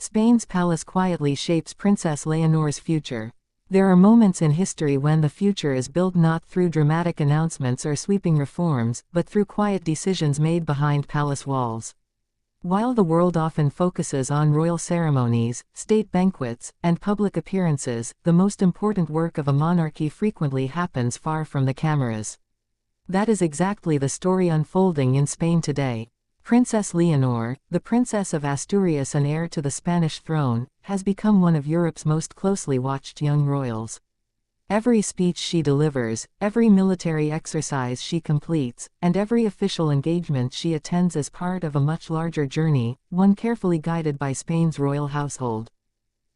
Spain's palace quietly shapes Princess Leonor's future. There are moments in history when the future is built not through dramatic announcements or sweeping reforms, but through quiet decisions made behind palace walls. While the world often focuses on royal ceremonies, state banquets, and public appearances, the most important work of a monarchy frequently happens far from the cameras. That is exactly the story unfolding in Spain today. Princess Leonor, the Princess of Asturias and heir to the Spanish throne, has become one of Europe's most closely watched young royals. Every speech she delivers, every military exercise she completes, and every official engagement she attends is part of a much larger journey, one carefully guided by Spain's royal household.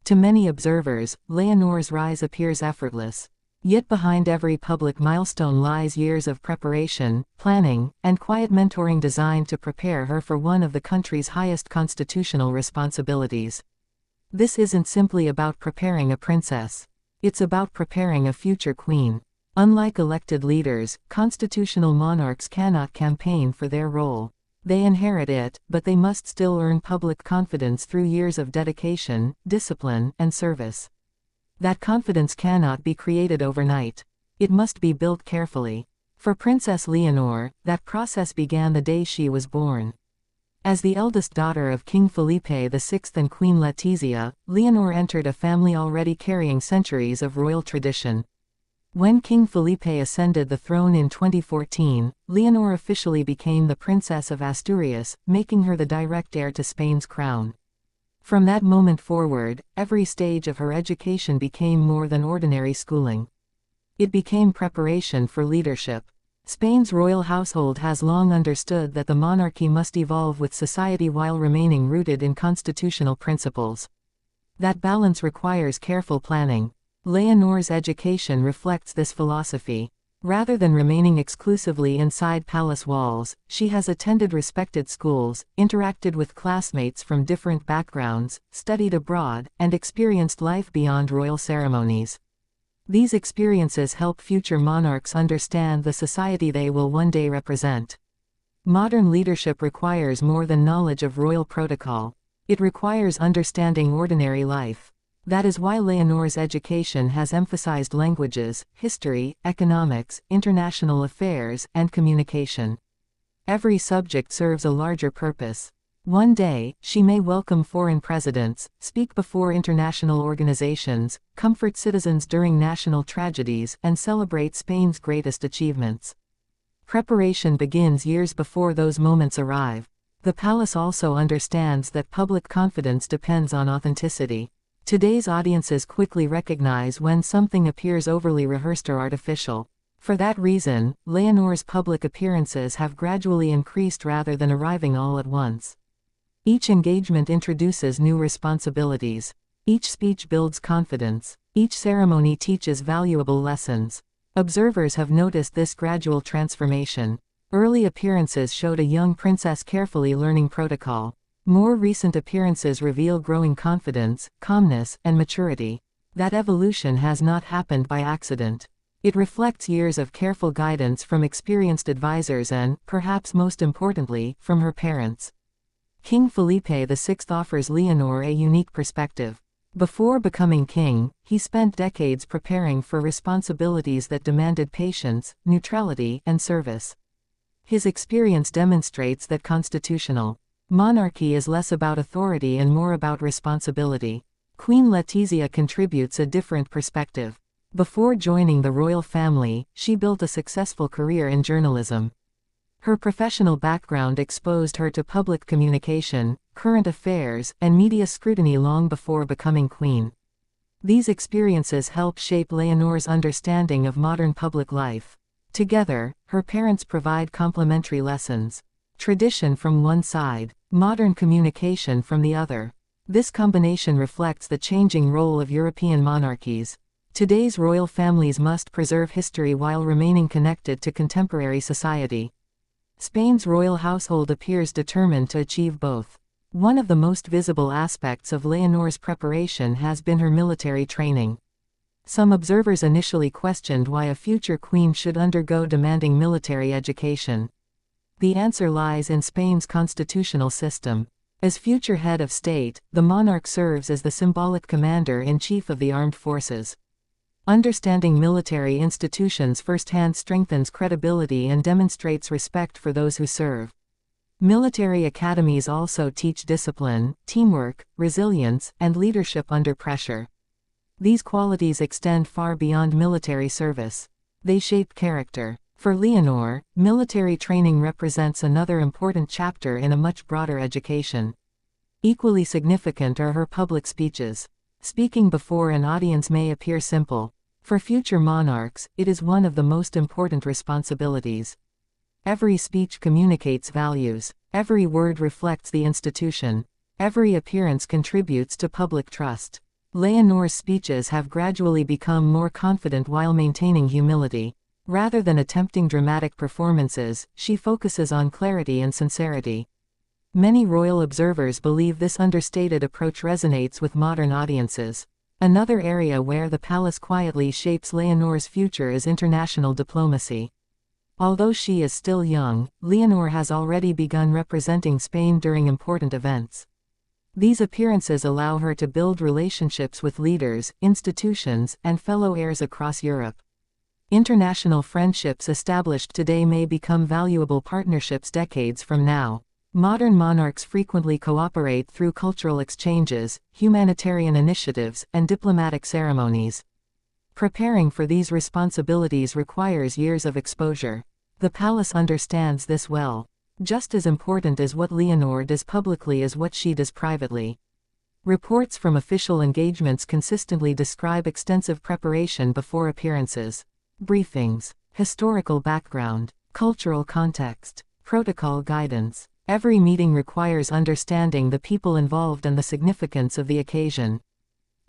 To many observers, Leonor's rise appears effortless. Yet behind every public milestone lies years of preparation, planning, and quiet mentoring designed to prepare her for one of the country's highest constitutional responsibilities. This isn't simply about preparing a princess. It's about preparing a future queen. Unlike elected leaders, constitutional monarchs cannot campaign for their role. They inherit it, but they must still earn public confidence through years of dedication, discipline, and service. That confidence cannot be created overnight. It must be built carefully. For Princess Leonor, that process began the day she was born. As the eldest daughter of King Felipe VI and Queen Letizia, Leonor entered a family already carrying centuries of royal tradition. When King Felipe ascended the throne in 2014, Leonor officially became the Princess of Asturias, making her the direct heir to Spain's crown. From that moment forward, every stage of her education became more than ordinary schooling. It became preparation for leadership. Spain's royal household has long understood that the monarchy must evolve with society while remaining rooted in constitutional principles. That balance requires careful planning. Leonor's education reflects this philosophy. Rather than remaining exclusively inside palace walls, she has attended respected schools, interacted with classmates from different backgrounds, studied abroad, and experienced life beyond royal ceremonies. These experiences help future monarchs understand the society they will one day represent. Modern leadership requires more than knowledge of royal protocol. It requires understanding ordinary life. That is why Leonor's education has emphasized languages, history, economics, international affairs, and communication. Every subject serves a larger purpose. One day, she may welcome foreign presidents, speak before international organizations, comfort citizens during national tragedies, and celebrate Spain's greatest achievements. Preparation begins years before those moments arrive. The palace also understands that public confidence depends on authenticity. Today's audiences quickly recognize when something appears overly rehearsed or artificial. For that reason, Leonor's public appearances have gradually increased rather than arriving all at once. Each engagement introduces new responsibilities. Each speech builds confidence. Each ceremony teaches valuable lessons. Observers have noticed this gradual transformation. Early appearances showed a young princess carefully learning protocol. More recent appearances reveal growing confidence, calmness, and maturity. That evolution has not happened by accident. It reflects years of careful guidance from experienced advisors and, perhaps most importantly, from her parents. King Felipe VI offers Leonor a unique perspective. Before becoming king, he spent decades preparing for responsibilities that demanded patience, neutrality, and service. His experience demonstrates that constitutional monarchy is less about authority and more about responsibility. Queen Letizia contributes a different perspective. Before joining the royal family, she built a successful career in journalism. Her professional background exposed her to public communication, current affairs, and media scrutiny long before becoming queen. These experiences help shape Leonor's understanding of modern public life. Together, her parents provide complementary lessons. Tradition from one side, modern communication from the other. This combination reflects the changing role of European monarchies. Today's royal families must preserve history while remaining connected to contemporary society. Spain's royal household appears determined to achieve both. One of the most visible aspects of Leonor's preparation has been her military training. Some observers initially questioned why a future queen should undergo demanding military education. The answer lies in Spain's constitutional system. As future head of state, the monarch serves as the symbolic commander-in-chief of the armed forces. Understanding military institutions firsthand strengthens credibility and demonstrates respect for those who serve. Military academies also teach discipline, teamwork, resilience, and leadership under pressure. These qualities extend far beyond military service. They shape character. For Leonor, military training represents another important chapter in a much broader education. Equally significant are her public speeches. Speaking before an audience may appear simple. For future monarchs, it is one of the most important responsibilities. Every speech communicates values. Every word reflects the institution. Every appearance contributes to public trust. Leonor's speeches have gradually become more confident while maintaining humility. Rather than attempting dramatic performances, she focuses on clarity and sincerity. Many royal observers believe this understated approach resonates with modern audiences. Another area where the palace quietly shapes Leonor's future is international diplomacy. Although she is still young, Leonor has already begun representing Spain during important events. These appearances allow her to build relationships with leaders, institutions, and fellow heirs across Europe. International friendships established today may become valuable partnerships decades from now. Modern monarchs frequently cooperate through cultural exchanges, humanitarian initiatives, and diplomatic ceremonies. Preparing for these responsibilities requires years of exposure. The palace understands this well. Just as important as what Leonor does publicly is what she does privately. Reports from official engagements consistently describe extensive preparation before appearances. Briefings, historical background, cultural context, protocol guidance. Every meeting requires understanding the people involved and the significance of the occasion.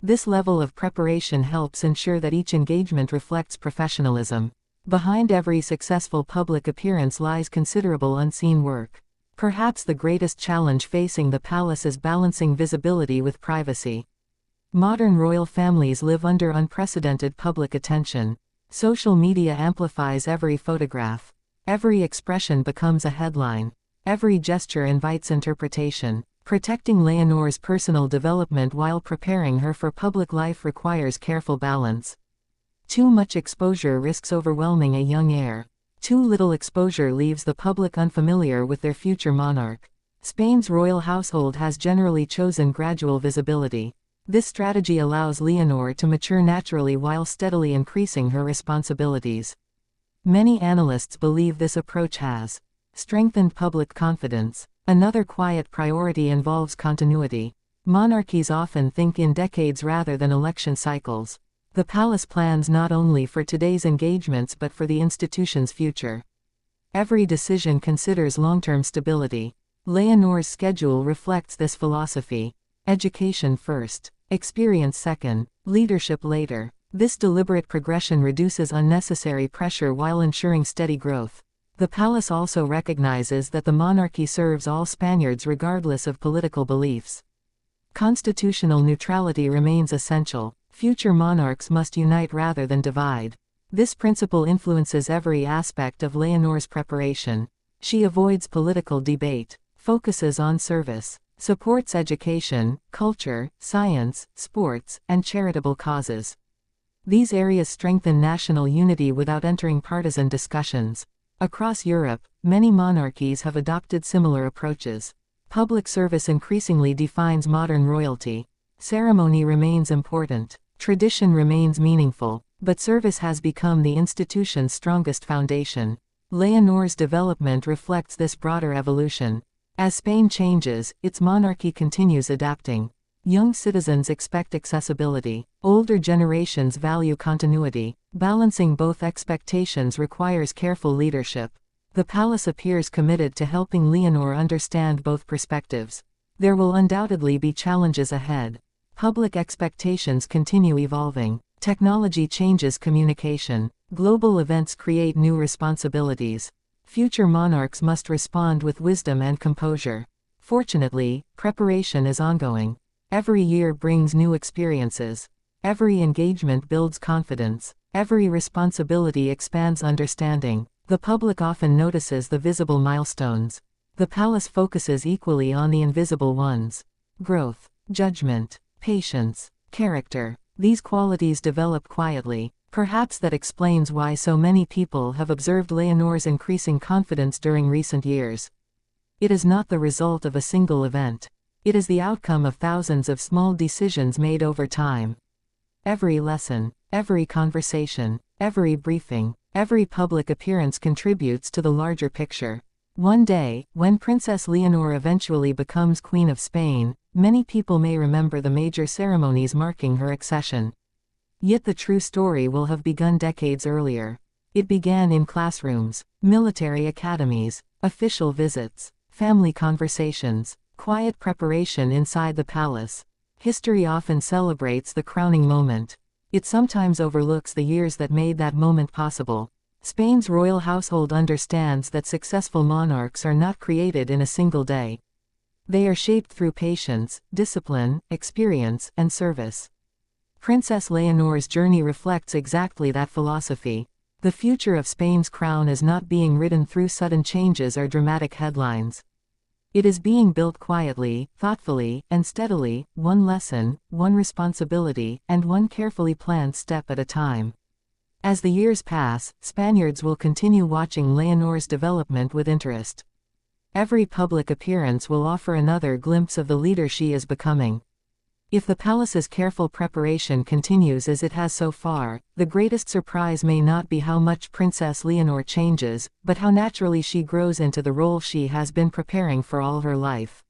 This level of preparation helps ensure that each engagement reflects professionalism. Behind every successful public appearance lies considerable unseen work. Perhaps the greatest challenge facing the palace is balancing visibility with privacy. Modern royal families live under unprecedented public attention. Social media amplifies every photograph. Every expression becomes a headline. Every gesture invites interpretation. Protecting Leonor's personal development while preparing her for public life requires careful balance. Too much exposure risks overwhelming a young heir. Too little exposure leaves the public unfamiliar with their future monarch. Spain's royal household has generally chosen gradual visibility. This strategy allows Leonor to mature naturally while steadily increasing her responsibilities. Many analysts believe this approach has strengthened public confidence. Another quiet priority involves continuity. Monarchies often think in decades rather than election cycles. The palace plans not only for today's engagements but for the institution's future. Every decision considers long-term stability. Leonor's schedule reflects this philosophy. Education first, experience second, leadership later. This deliberate progression reduces unnecessary pressure while ensuring steady growth. The palace also recognizes that the monarchy serves all Spaniards regardless of political beliefs. Constitutional neutrality remains essential. Future monarchs must unite rather than divide. This principle influences every aspect of Leonor's preparation. She avoids political debate, focuses on service, supports education, culture, science, sports, and charitable causes. These areas strengthen national unity without entering partisan discussions. Across Europe, many monarchies have adopted similar approaches. Public service increasingly defines modern royalty. Ceremony remains important. Tradition remains meaningful, but service has become the institution's strongest foundation. Leonor's development reflects this broader evolution. As Spain changes, its monarchy continues adapting. Young citizens expect accessibility. Older generations value continuity. Balancing both expectations requires careful leadership. The palace appears committed to helping Leonor understand both perspectives. There will undoubtedly be challenges ahead. Public expectations continue evolving. Technology changes communication. Global events create new responsibilities. Future monarchs must respond with wisdom and composure. Fortunately, preparation is ongoing. Every year brings new experiences. Every engagement builds confidence. Every responsibility expands understanding. The public often notices the visible milestones. The palace focuses equally on the invisible ones. Growth, judgment, patience, character. These qualities develop quietly. Perhaps that explains why so many people have observed Leonor's increasing confidence during recent years. It is not the result of a single event. It is the outcome of thousands of small decisions made over time. Every lesson, every conversation, every briefing, every public appearance contributes to the larger picture. One day, when Princess Leonor eventually becomes Queen of Spain, many people may remember the major ceremonies marking her accession. Yet the true story will have begun decades earlier. It began in classrooms, military academies, official visits, family conversations, quiet preparation inside the palace. History often celebrates the crowning moment. It sometimes overlooks the years that made that moment possible. Spain's royal household understands that successful monarchs are not created in a single day. They are shaped through patience, discipline, experience, and service. Princess Leonor's journey reflects exactly that philosophy. The future of Spain's crown is not being written through sudden changes or dramatic headlines. It is being built quietly, thoughtfully, and steadily, one lesson, one responsibility, and one carefully planned step at a time. As the years pass, Spaniards will continue watching Leonor's development with interest. Every public appearance will offer another glimpse of the leader she is becoming. If the palace's careful preparation continues as it has so far, the greatest surprise may not be how much Princess Leonor changes, but how naturally she grows into the role she has been preparing for all her life.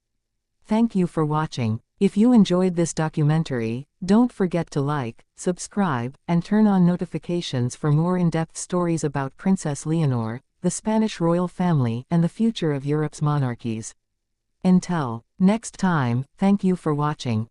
Thank you for watching. If you enjoyed this documentary, don't forget to like, subscribe, and turn on notifications for more in-depth stories about Princess Leonor, the Spanish royal family, and the future of Europe's monarchies. Until next time, thank you for watching.